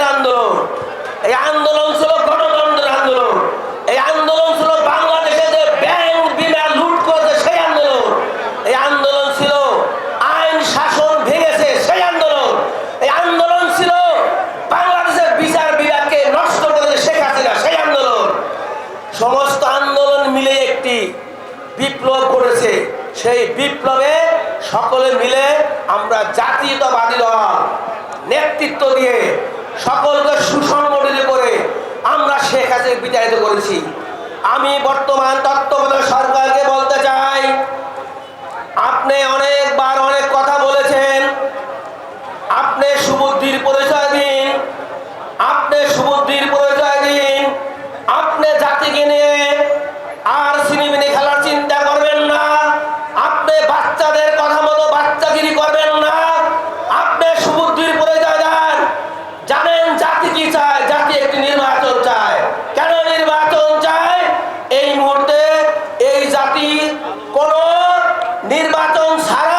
কিসের আন্দোলন? এই আন্দোলন ছিল গণতন্ত্রের আন্দোলন। এই আন্দোলন ছিল বাংলাদেশে যে ব্যাংক বিমা লুট করেছে সেই আন্দোলন। এই আন্দোলন ছিল আইন শাসন ভেঙেছে সেই আন্দোলন। এই আন্দোলন ছিল বাংলাদেশের বিচার বিভাগকে নষ্ট করেছে শেখ হাসিনা সেই আন্দোলন। সমস্ত আন্দোলন মিলে একটি বিপ্লব করেছে। সেই বিপ্লবে সকলে মিলে আমরা জাতীয়তাবাদী দল নেতৃত্ব দিয়ে সকলকে সুসংগঠিত করে আমরা শেখ হাসিনাকে বিতাড়িত করেছি। আমি বর্তমান তত্ত্বাবধায়ক সরকারকে বলতে চাই, আপনি অনেকবার অনেক কথা বলেছেন, আপনি সুবুদ্ধির পরিচয় দিন, আপনি সুবুদ্ধির পরিচয় দিন। আপনি জাতিকে নিয়ে আর সিনেমিনি খেলার চিন্তা করবেন না। আপনি বাচ্চাদের কথা মতো বাচ্চাগিরি করবেন না। আপনি সুবুদ্ধির পরিচয় দেন। জানেন জাতি কি চায়? জাতি একটি নির্বাচন চায়। কেন নির্বাচন চায়? এই মুহূর্তে এই জাতি কোন নির্বাচন ছাড়া